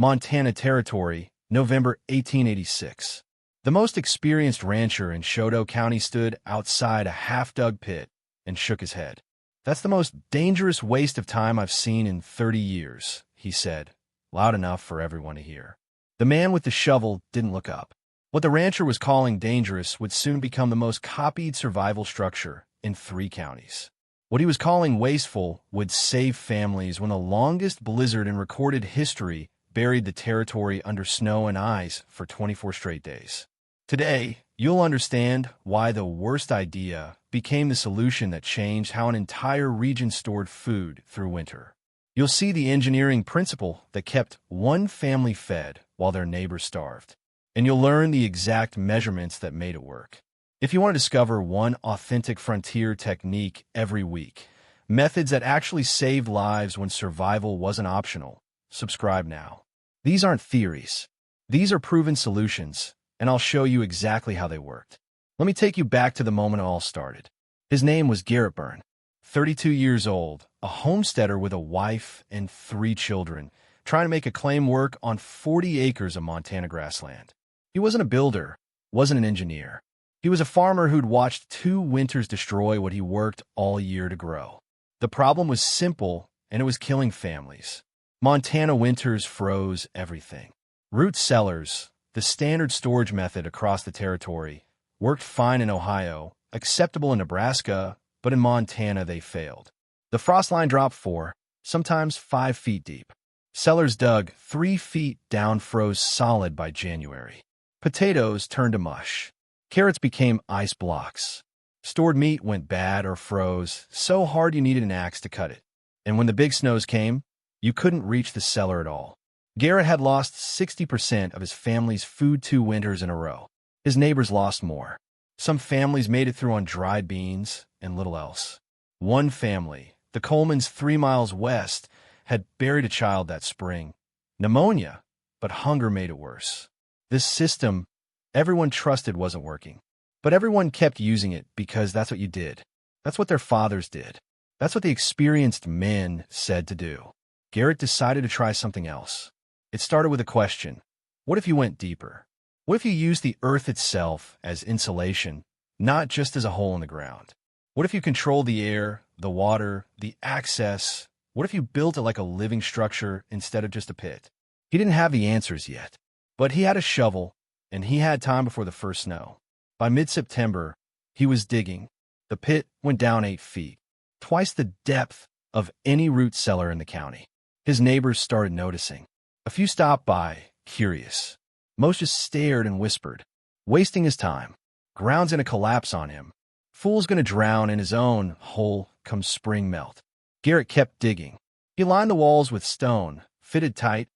Montana Territory, November 1886. The most experienced rancher in Choteau County stood outside a half-dug pit and shook his head. "That's the most dangerous waste of time I've seen in 30 years, he said, loud enough for everyone to hear. The man with the shovel didn't look up. What the rancher was calling dangerous would soon become the most copied survival structure in 3 counties. What he was calling wasteful would save families when the longest blizzard in recorded history buried the territory under snow and ice for 24 straight days. Today, you'll understand why the worst idea became the solution that changed how an entire region stored food through winter. You'll see the engineering principle that kept one family fed while their neighbors starved. And you'll learn the exact measurements that made it work. If you want to discover one authentic frontier technique every week, methods that actually saved lives when survival wasn't optional, subscribe now. These aren't theories. These are proven solutions, and I'll show you exactly how they worked. Let me take you back to the moment it all started. His name was Garrett Byrne, 32 years old, a homesteader with a wife and 3 children, trying to make a claim work on 40 acres of Montana grassland. He wasn't a builder, wasn't an engineer. He was a farmer who'd watched 2 winters destroy what he worked all year to grow. The problem was simple, and it was killing families. Montana winters froze everything. Root cellars, the standard storage method across the territory, worked fine in Ohio, acceptable in Nebraska, but in Montana they failed. The frost line dropped 4, sometimes 5 feet deep. Cellars dug 3 feet down froze solid by January. Potatoes turned to mush. Carrots became ice blocks. Stored meat went bad or froze so hard you needed an axe to cut it. And when the big snows came, you couldn't reach the cellar at all. Garrett had lost 60% of his family's food 2 winters in a row. His neighbors lost more. Some families made it through on dried beans and little else. One family, the Colemans 3 miles west, had buried a child that spring. Pneumonia, but hunger made it worse. This system everyone trusted wasn't working. But everyone kept using it because that's what you did. That's what their fathers did. That's what the experienced men said to do. Garrett decided to try something else. It started with a question. What if you went deeper? What if you used the earth itself as insulation, not just as a hole in the ground? What if you controlled the air, the water, the access? What if you built it like a living structure instead of just a pit? He didn't have the answers yet, but he had a shovel, and he had time before the first snow. By mid-September, he was digging. The pit went down 8 feet, twice the depth of any root cellar in the county. His neighbors started noticing. A few stopped by, curious. Most just stared and whispered, wasting his time. Ground's gonna collapse on him. Fool's gonna drown in his own hole come spring melt. Garrett kept digging. He lined the walls with stone, fitted tight,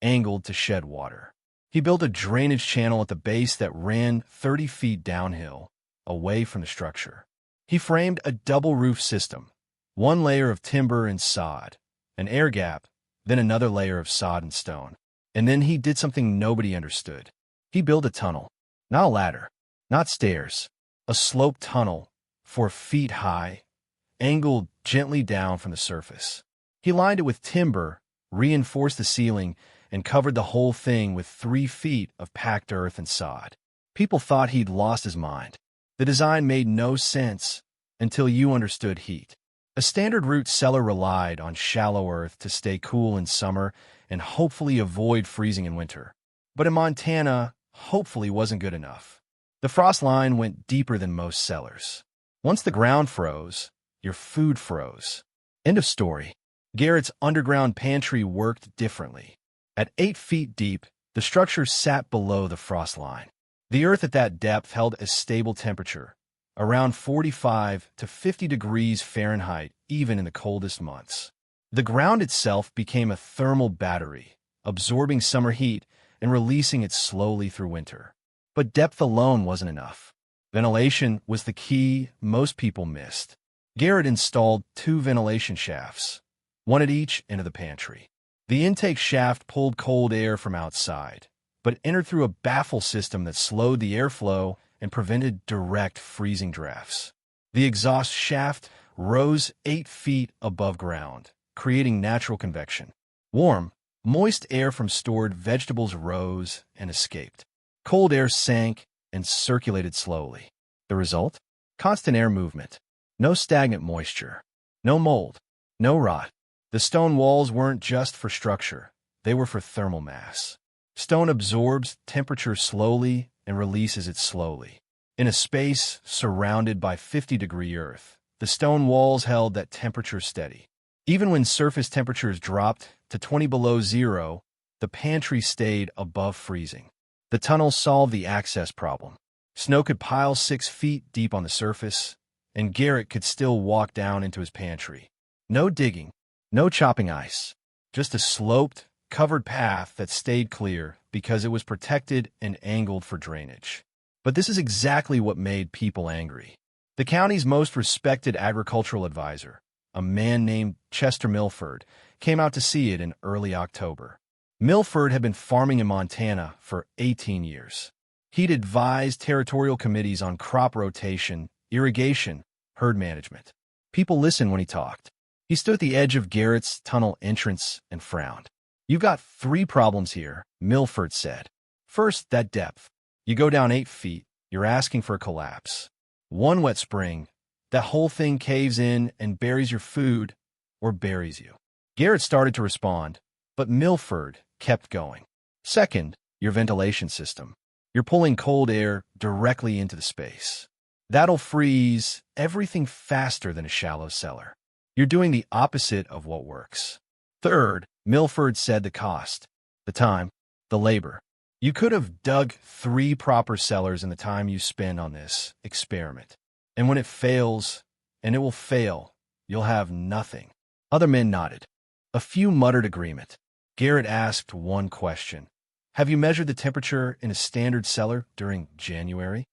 angled to shed water. He built a drainage channel at the base that ran 30 feet downhill, away from the structure. He framed a double roof system, 1 layer of timber and sod, an air gap, then another layer of sod and stone. And then he did something nobody understood. He built a tunnel, not a ladder, not stairs, a sloped tunnel 4 feet high, angled gently down from the surface. He lined it with timber, reinforced the ceiling, and covered the whole thing with 3 feet of packed earth and sod. People thought he'd lost his mind. The design made no sense until you understood heat. A standard root cellar relied on shallow earth to stay cool in summer and hopefully avoid freezing in winter. But in Montana, hopefully wasn't good enough. The frost line went deeper than most cellars. Once the ground froze, your food froze. End of story. Garrett's underground pantry worked differently. At 8 feet deep, the structure sat below the frost line. The earth at that depth held a stable temperature, around 45 to 50 degrees Fahrenheit, even in the coldest months. The ground itself became a thermal battery, absorbing summer heat and releasing it slowly through winter. But depth alone wasn't enough. Ventilation was the key most people missed. Garrett installed 2 ventilation shafts, 1 at each end of the pantry. The intake shaft pulled cold air from outside, but entered through a baffle system that slowed the airflow and prevented direct freezing drafts. The exhaust shaft rose 8 feet above ground, creating natural convection. Warm, Moist air from stored vegetables rose and escaped. Cold air sank and circulated slowly. The result? Constant air movement. No stagnant moisture. No mold. No rot. The stone walls weren't just for structure. They were for thermal mass. Stone absorbs temperature slowly and releases it slowly. In a space surrounded by 50-degree earth, the stone walls held that temperature steady. Even when surface temperatures dropped to 20 below zero, the pantry stayed above freezing. The tunnel solved the access problem. Snow could pile 6 feet deep on the surface, and Garrett could still walk down into his pantry. No digging, no chopping ice, just a sloped, covered path that stayed clear because it was protected and angled for drainage. But this is exactly what made people angry. The county's most respected agricultural advisor, a man named Chester Milford, came out to see it in early October. Milford had been farming in Montana for 18 years. He'd advised territorial committees on crop rotation, irrigation, herd management. People listened when he talked. He stood at the edge of Garrett's tunnel entrance and frowned. "You've got 3 problems here," Milford said. "First, that depth. You go down 8 feet, you're asking for a collapse. One wet spring, that whole thing caves in and buries your food, or buries you." Garrett started to respond, but Milford kept going. "Second, your ventilation system. You're pulling cold air directly into the space. That'll freeze everything faster than a shallow cellar. You're doing the opposite of what works." Third, Milford said, the cost, the time, the labor. You could have dug 3 proper cellars in the time you spend on this experiment. And when it fails, and it will fail, you'll have nothing. Other men nodded. A few muttered agreement. Garrett asked one question. "Have you measured the temperature in a standard cellar during January?"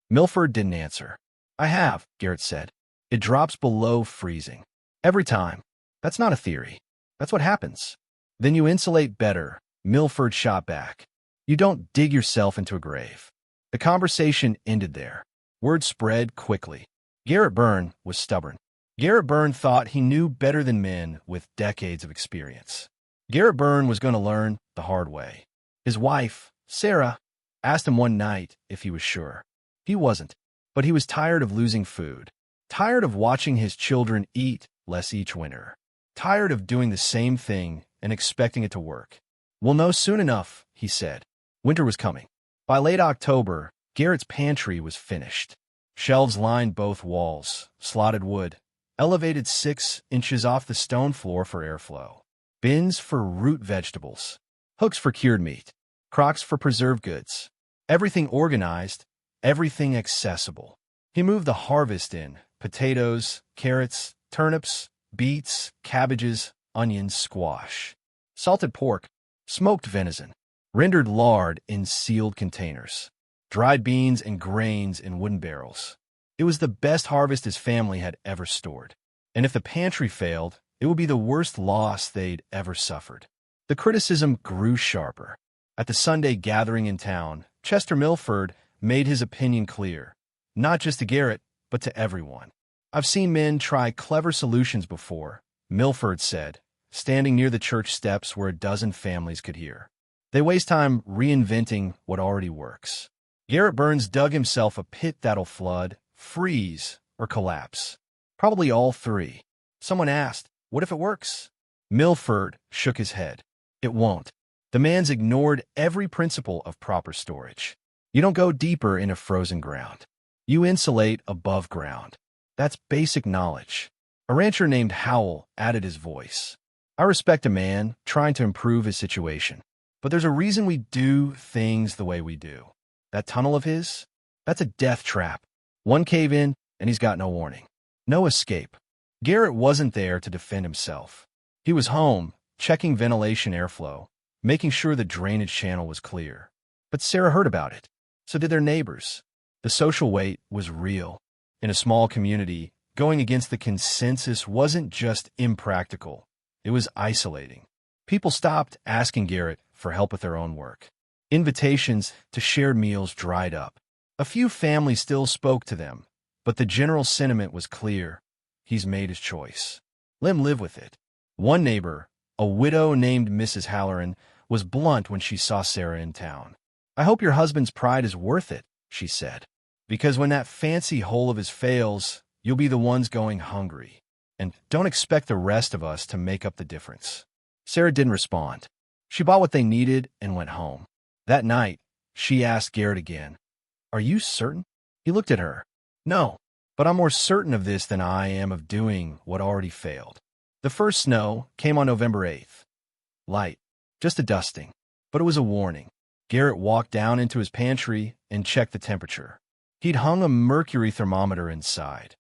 Milford didn't answer. "I have," Garrett said. "It drops below freezing. Every time. That's not a theory. That's what happens." "Then you insulate better," Milford shot back. "You don't dig yourself into a grave." The conversation ended there. Word spread quickly. Garrett Byrne was stubborn. Garrett Byrne thought he knew better than men with decades of experience. Garrett Byrne was going to learn the hard way. His wife, Sarah, asked him one night if he was sure. He wasn't, but he was tired of losing food, tired of watching his children eat less each winter, tired of doing the same thing and expecting it to work. "We'll know soon enough," he said. Winter was coming. By late October, Garrett's pantry was finished. Shelves lined both walls, slotted wood, elevated 6 inches off the stone floor for airflow, bins for root vegetables, hooks for cured meat, crocks for preserved goods. Everything organized, everything accessible. He moved the harvest in: potatoes, carrots, turnips, beets, cabbages, onions, squash, salted pork, smoked venison, rendered lard in sealed containers, dried beans and grains in wooden barrels. It was the best harvest his family had ever stored. And if the pantry failed, it would be the worst loss they'd ever suffered. The criticism grew sharper. At the Sunday gathering in town, Chester Milford made his opinion clear, not just to Garrett, but to everyone. "I've seen men try clever solutions before," Milford said, standing near the church steps where a dozen families could hear. "They waste time reinventing what already works." Garrett Byrne dug himself a pit that'll flood, freeze, or collapse. Probably all 3. Someone asked, "What if it works?" Milford shook his head. "It won't." The man's ignored every principle of proper storage. You don't go deeper into frozen ground. You insulate above ground. That's basic knowledge. A rancher named Howell added his voice. "I respect a man trying to improve his situation, but there's a reason we do things the way we do. That tunnel of his? That's a death trap. One cave in, and he's got no warning. No escape." Garrett wasn't there to defend himself. He was home, checking ventilation airflow, making sure the drainage channel was clear. But Sarah heard about it. So did their neighbors. The social weight was real. In a small community, going against the consensus wasn't just impractical. It was isolating. People stopped asking Garrett for help with their own work. Invitations to shared meals dried up. A few families still spoke to them, but the general sentiment was clear. He's made his choice. Let him live with it. One neighbor, a widow named Mrs. Halloran, was blunt when she saw Sarah in town. "I hope your husband's pride is worth it," she said, "because when that fancy hole of his fails, you'll be the ones going hungry. And don't expect the rest of us to make up the difference." Sarah didn't respond. She bought what they needed and went home. That night, she asked Garrett again, "Are you certain?" He looked at her. "No, but I'm more certain of this than I am of doing what already failed." The first snow came on November 8th. Light, just a dusting, but it was a warning. Garrett walked down into his pantry and checked the temperature. He'd hung a mercury thermometer inside,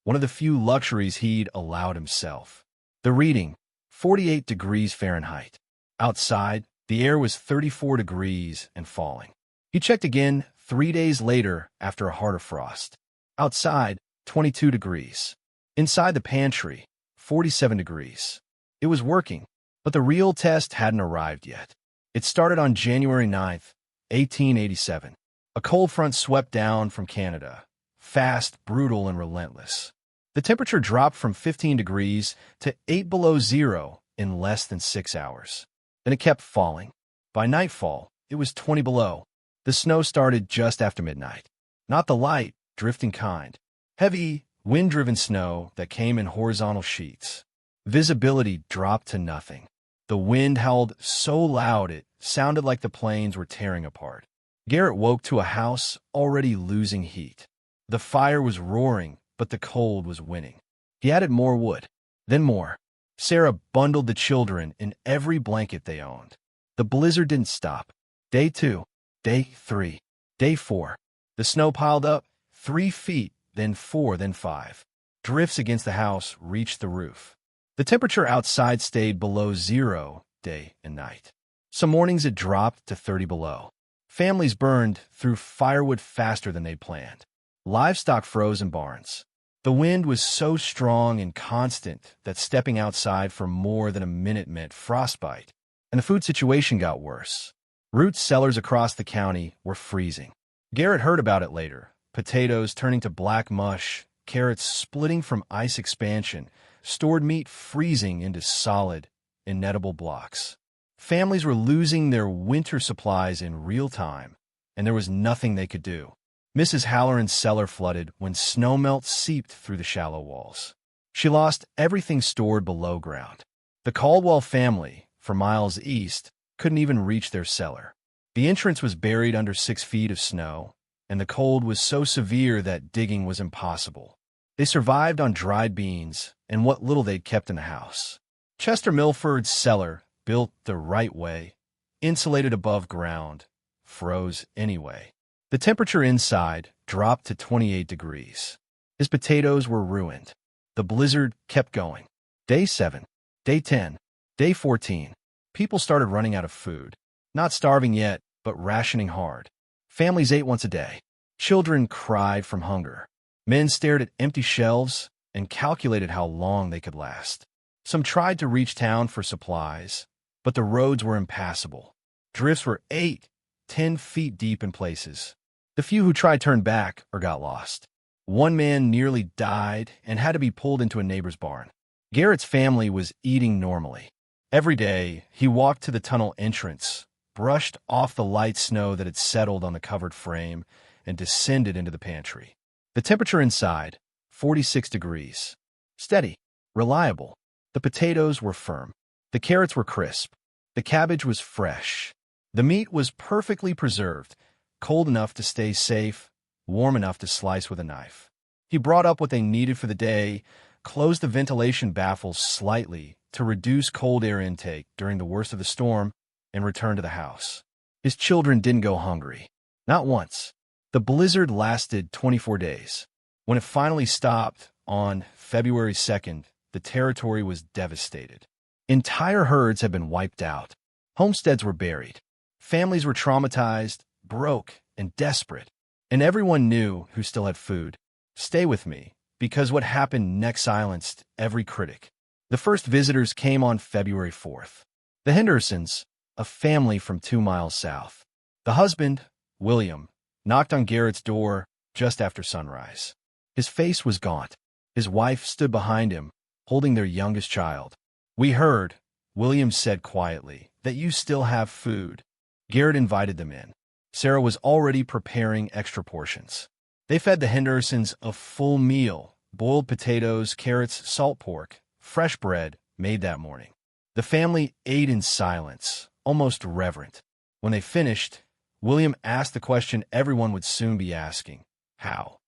one of the few luxuries he'd allowed himself. The reading, 48 degrees Fahrenheit. Outside, the air was 34 degrees and falling. He checked again 3 days later after a harder frost. Outside, 22 degrees. Inside the pantry, 47 degrees. It was working, but the real test hadn't arrived yet. It started on January 9th, 1887. A cold front swept down from Canada, fast, brutal, and relentless. The temperature dropped from 15 degrees to 8 below zero in less than 6 hours. Then it kept falling. By nightfall, it was 20 below. The snow started just after midnight. Not the light, drifting kind. Heavy, wind-driven snow that came in horizontal sheets. Visibility dropped to nothing. The wind howled so loud it sounded like the planes were tearing apart. Garrett woke to a house already losing heat. The fire was roaring, but the cold was winning. He added more wood, then more. Sarah bundled the children in every blanket they owned. The blizzard didn't stop. Day 2, day 3, day 4. The snow piled up 3 feet, then 4, then 5. Drifts against the house reached the roof. The temperature outside stayed below zero day and night. Some mornings it dropped to 30 below. Families burned through firewood faster than they'd planned. Livestock froze in barns. The wind was so strong and constant that stepping outside for more than a minute meant frostbite, and the food situation got worse. Root cellars across the county were freezing. Garrett heard about it later. Potatoes turning to black mush, carrots splitting from ice expansion, stored meat freezing into solid, inedible blocks. Families were losing their winter supplies in real time, and there was nothing they could do. Mrs. Halloran's cellar flooded when snowmelt seeped through the shallow walls. She lost everything stored below ground. The Caldwell family, for miles east, couldn't even reach their cellar. The entrance was buried under 6 feet of snow, and the cold was so severe that digging was impossible. They survived on dried beans and what little they'd kept in the house. Chester Milford's cellar, built the right way, insulated above ground, froze anyway. The temperature inside dropped to 28 degrees. His potatoes were ruined. The blizzard kept going. Day 7, day 10, day 14. People started running out of food. Not starving yet, but rationing hard. Families ate once a day. Children cried from hunger. Men stared at empty shelves and calculated how long they could last. Some tried to reach town for supplies, but the roads were impassable. Drifts were 8, 10 feet deep in places. The few who tried turned back or got lost. One man nearly died and had to be pulled into a neighbor's barn. Garrett's family was eating normally. Every day, he walked to the tunnel entrance, brushed off the light snow that had settled on the covered frame, and descended into the pantry. The temperature inside, 46 degrees. Steady, reliable. The potatoes were firm. The carrots were crisp. The cabbage was fresh. The meat was perfectly preserved, cold enough to stay safe, warm enough to slice with a knife. He brought up what they needed for the day, closed the ventilation baffles slightly to reduce cold air intake during the worst of the storm, and returned to the house. His children didn't go hungry. Not once. The blizzard lasted 24 days. When it finally stopped on February 2nd, the territory was devastated. Entire herds had been wiped out. Homesteads were buried. Families were traumatized, broke, and desperate. And everyone knew who still had food. Stay with me, because what happened next silenced every critic. The first visitors came on February 4th. The Hendersons, a family from 2 miles south. The husband, William, knocked on Garrett's door just after sunrise. His face was gaunt. His wife stood behind him, holding their youngest child. "We heard," William said quietly, "that you still have food." Garrett invited them in. Sarah was already preparing extra portions. They fed the Hendersons a full meal: boiled potatoes, carrots, salt pork, fresh bread, made that morning. The family ate in silence, almost reverent. When they finished, William asked the question everyone would soon be asking: how?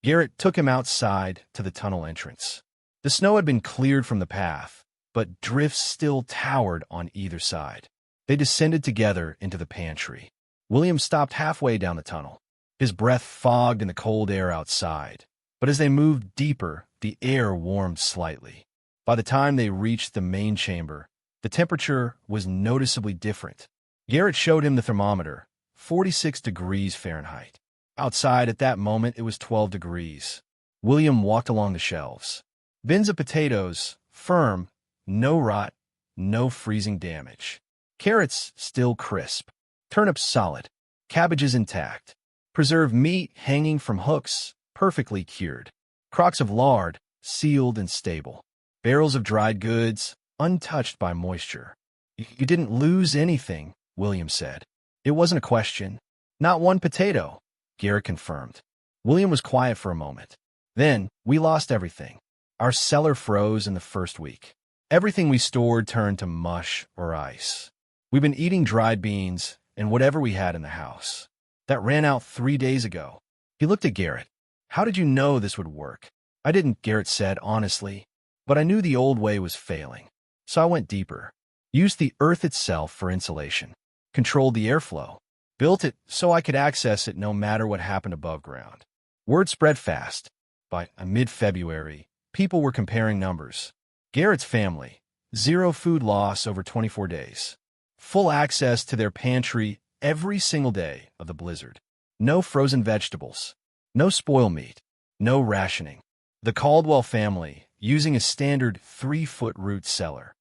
Garrett took him outside to the tunnel entrance. The snow had been cleared from the path, but drifts still towered on either side. They descended together into the pantry. William stopped halfway down the tunnel. His breath fogged in the cold air outside, but as they moved deeper, the air warmed slightly. By the time they reached the main chamber, the temperature was noticeably different. Garrett showed him the thermometer, 46 degrees Fahrenheit. Outside at that moment, it was 12 degrees. William walked along the shelves. Bins of potatoes, firm, no rot, no freezing damage. Carrots still crisp. Turnips solid. Cabbages intact. Preserved meat hanging from hooks, perfectly cured. Crocks of lard, sealed and stable. Barrels of dried goods, untouched by moisture. "You didn't lose anything," William said. "It wasn't a question." "Not one potato," Garrett confirmed. William was quiet for a moment. "Then, we lost everything. Our cellar froze in the first week. Everything we stored turned to mush or ice. We've been eating dried beans and whatever we had in the house. That ran out 3 days ago." He looked at Garrett. "How did you know this would work?" "I didn't," Garrett said honestly, "but I knew the old way was failing. So I went deeper. Used the earth itself for insulation. Controlled the airflow. Built it so I could access it no matter what happened above ground." Word spread fast. By mid-February, people were comparing numbers. Garrett's family, 0 food loss over 24 days. Full access to their pantry every single day of the blizzard. No frozen vegetables. No spoil meat. No rationing. The Caldwell family, using a standard 3-foot root cellar.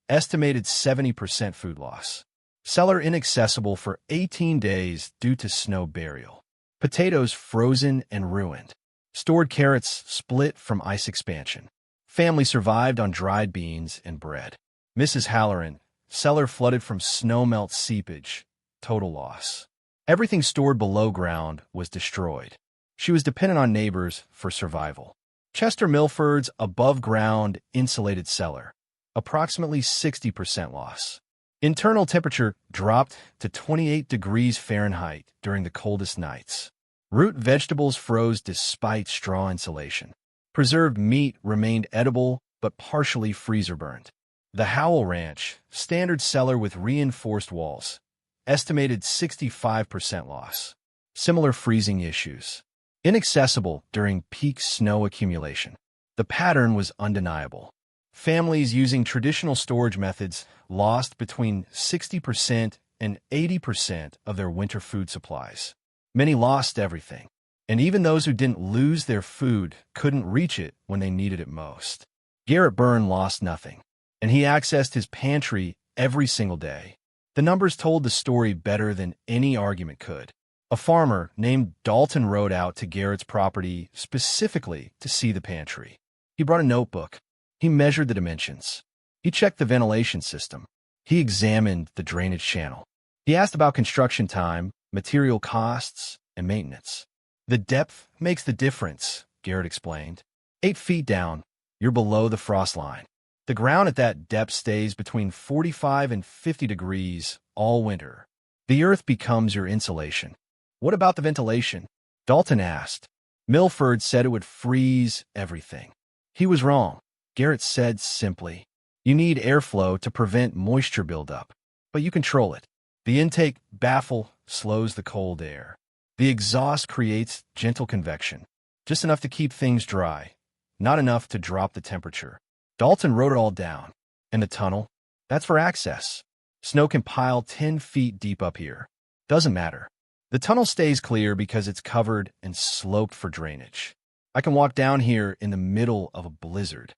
Estimated 70% food loss. Cellar inaccessible for 18 days due to snow burial. Potatoes frozen and ruined. Stored carrots split from ice expansion. Family survived on dried beans and bread. Mrs. Halloran, cellar flooded from snowmelt seepage. Total loss. Everything stored below ground was destroyed. She was dependent on neighbors for survival. Chester Milford's above-ground insulated cellar. Approximately 60% loss. Internal temperature dropped to 28 degrees Fahrenheit during the coldest nights. Root vegetables froze despite straw insulation. Preserved meat remained edible but partially freezer-burned. The Howell Ranch, standard cellar with reinforced walls. Estimated 65% loss. Similar freezing issues. Inaccessible during peak snow accumulation. The pattern was undeniable. Families using traditional storage methods lost between 60% and 80% of their winter food supplies. Many lost everything, and even those who didn't lose their food couldn't reach it when they needed it most. Garrett Byrne lost nothing, and he accessed his pantry every single day. The numbers told the story better than any argument could. A farmer named Dalton rode out to Garrett's property specifically to see the pantry. He brought a notebook. He measured the dimensions. He checked the ventilation system. He examined the drainage channel. He asked about construction time, material costs, and maintenance. "The depth makes the difference," Garrett explained. 8 feet down, you're below the frost line. The ground at that depth stays between 45 and 50 degrees all winter. The earth becomes your insulation. "What about the ventilation?" Dalton asked. Milford said it would freeze everything. He was wrong. Garrett said simply, "You need airflow to prevent moisture buildup, but you control it. The intake baffle slows the cold air. The exhaust creates gentle convection, just enough to keep things dry, not enough to drop the temperature." Dalton wrote it all down. "And the tunnel? That's for access. Snow can pile 10 feet deep up here. Doesn't matter. The tunnel stays clear because it's covered and sloped for drainage. I can walk down here in the middle of a blizzard."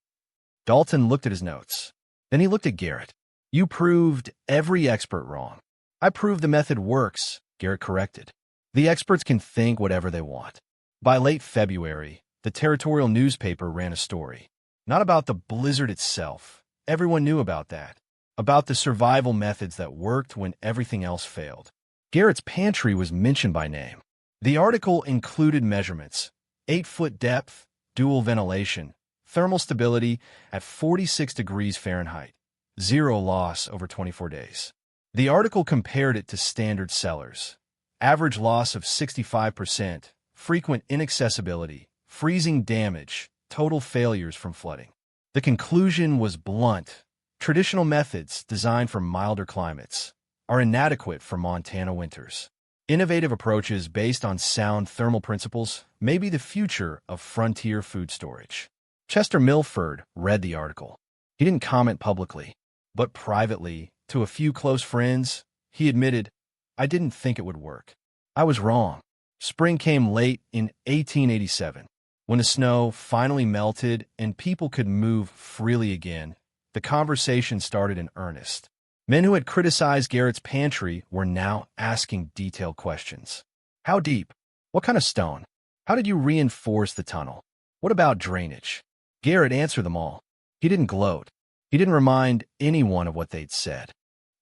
Dalton looked at his notes. Then he looked at Garrett. "You proved every expert wrong." "I proved the method works," Garrett corrected. "The experts can think whatever they want." By late February, the territorial newspaper ran a story. Not about the blizzard itself. Everyone knew about that. about the survival methods that worked when everything else failed. Garrett's pantry was mentioned by name. The article included measurements: 8-foot depth, dual ventilation, thermal stability at 46 degrees Fahrenheit, zero loss over 24 days. The article compared it to standard cellars: average loss of 65%, frequent inaccessibility, freezing damage, total failures from flooding. The conclusion was blunt: traditional methods designed for milder climates are inadequate for Montana winters. Innovative approaches based on sound thermal principles may be the future of frontier food storage. Chester Milford read the article. He didn't comment publicly, but privately, to a few close friends, he admitted, "I didn't think it would work. I was wrong." Spring came late in 1887. When the snow finally melted and people could move freely again, the conversation started in earnest. Men who had criticized Garrett's pantry were now asking detailed questions. How deep? What kind of stone? How did you reinforce the tunnel? What about drainage? Garrett answered them all. He didn't gloat. He didn't remind anyone of what they'd said.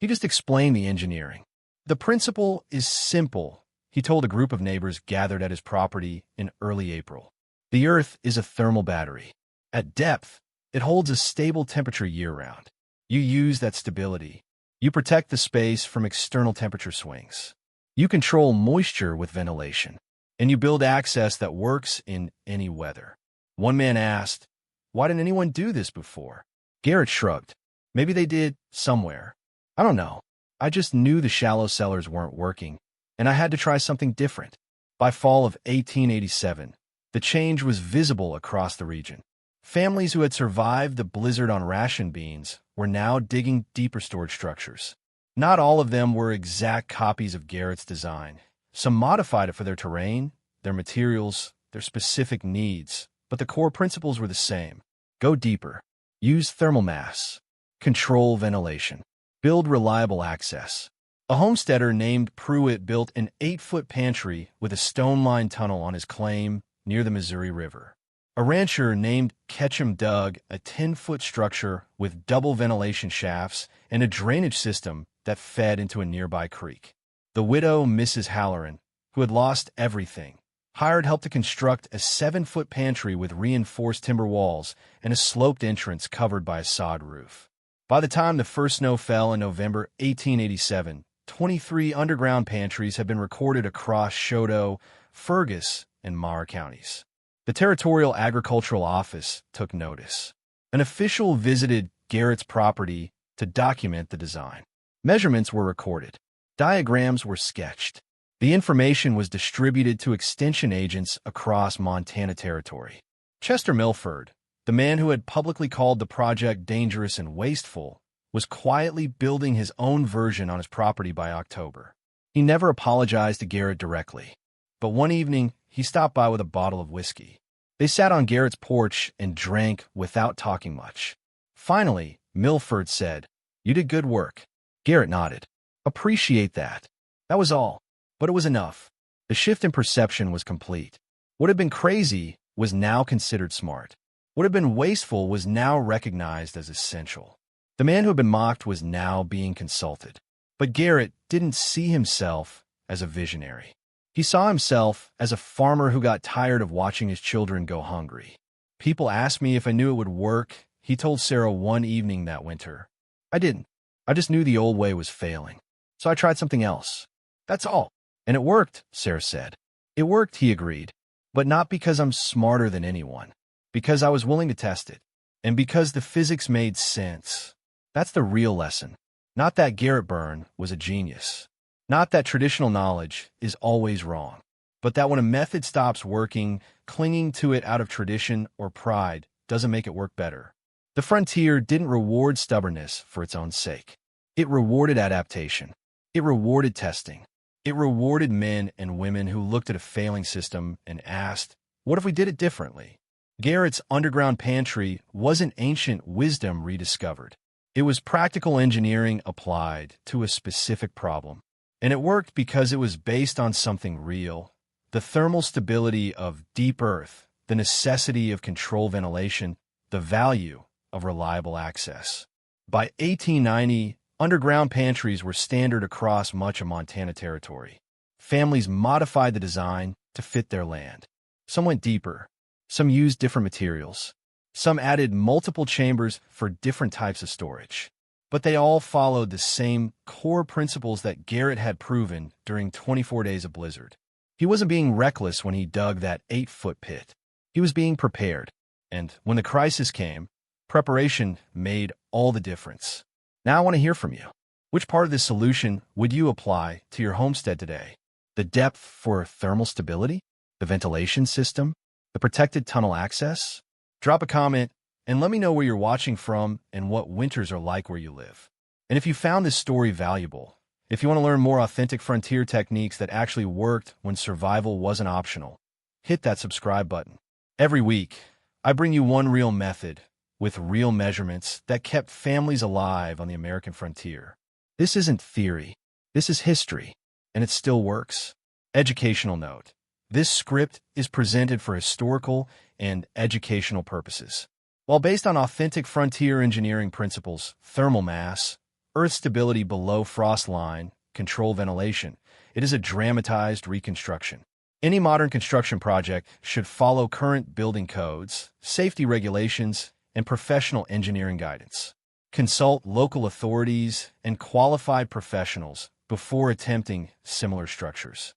He just explained the engineering. The principle is simple, he told a group of neighbors gathered at his property in early April. The Earth is a thermal battery. At depth, it holds a stable temperature year-round. You use that stability. You protect the space from external temperature swings. You control moisture with ventilation. And you build access that works in any weather. One man asked, "Why didn't anyone do this before?" Garrett shrugged. "Maybe they did, somewhere. I don't know. I just knew the shallow cellars weren't working, and I had to try something different." By fall of 1887, the change was visible across the region. Families who had survived the blizzard on ration beans were now digging deeper storage structures. Not all of them were exact copies of Garrett's design. Some modified it for their terrain, their materials, their specific needs, but the core principles were the same. Go deeper. Use thermal mass. Control ventilation. Build reliable access. A homesteader named Pruitt built an 8-foot pantry with a stone-lined tunnel on his claim near the Missouri River. A rancher named Ketchum dug a 10-foot structure with double ventilation shafts and a drainage system that fed into a nearby creek. The widow, Mrs. Halloran, who had lost everything, hired help to construct a 7-foot pantry with reinforced timber walls and a sloped entrance covered by a sod roof. By the time the first snow fell in November 1887, 23 underground pantries had been recorded across Choteau, Fergus, and Meagher counties. The Territorial Agricultural Office took notice. An official visited Garrett's property to document the design. Measurements were recorded. Diagrams were sketched. The information was distributed to extension agents across Montana Territory. Chester Milford, the man who had publicly called the project dangerous and wasteful, was quietly building his own version on his property by October. He never apologized to Garrett directly, but one evening he stopped by with a bottle of whiskey. They sat on Garrett's porch and drank without talking much. Finally, Milford said, "You did good work." Garrett nodded. "Appreciate that." That was all, but it was enough. The shift in perception was complete. What had been crazy was now considered smart. What had been wasteful was now recognized as essential. The man who had been mocked was now being consulted. But Garrett didn't see himself as a visionary. He saw himself as a farmer who got tired of watching his children go hungry. "People asked me if I knew it would work," he told Sarah one evening that winter. "I didn't. I just knew the old way was failing. So I tried something else. That's all. And it worked," Sarah said. "It worked," he agreed. "But not because I'm smarter than anyone. Because I was willing to test it. And because the physics made sense." That's the real lesson. Not that Garrett Byrne was a genius. Not that traditional knowledge is always wrong. But that when a method stops working, clinging to it out of tradition or pride doesn't make it work better. The frontier didn't reward stubbornness for its own sake. It rewarded adaptation. It rewarded testing. It rewarded men and women who looked at a failing system and asked, what if we did it differently? Garrett's underground pantry wasn't ancient wisdom rediscovered. It was practical engineering applied to a specific problem. And it worked because it was based on something real: the thermal stability of deep earth, the necessity of controlled ventilation, the value of reliable access. By 1890, underground pantries were standard across much of Montana territory. Families modified the design to fit their land. Some went deeper. Some used different materials. Some added multiple chambers for different types of storage. But they all followed the same core principles that Garrett had proven during 24 days of blizzard. He wasn't being reckless when he dug that 8-foot pit. He was being prepared. And when the crisis came, preparation made all the difference. Now I want to hear from you. Which part of this solution would you apply to your homestead today? The depth for thermal stability? The ventilation system? The protected tunnel access? Drop a comment and let me know where you're watching from and what winters are like where you live. And if you found this story valuable, if you want to learn more authentic frontier techniques that actually worked when survival wasn't optional, hit that subscribe button. Every week, I bring you one real method with real measurements that kept families alive on the American frontier. This isn't theory. This is history, and it still works. Educational note. This script is presented for historical and educational purposes. While based on authentic frontier engineering principles, thermal mass, earth stability below frost line, control ventilation, it is a dramatized reconstruction. Any modern construction project should follow current building codes, safety regulations, and professional engineering guidance. Consult local authorities and qualified professionals before attempting similar structures.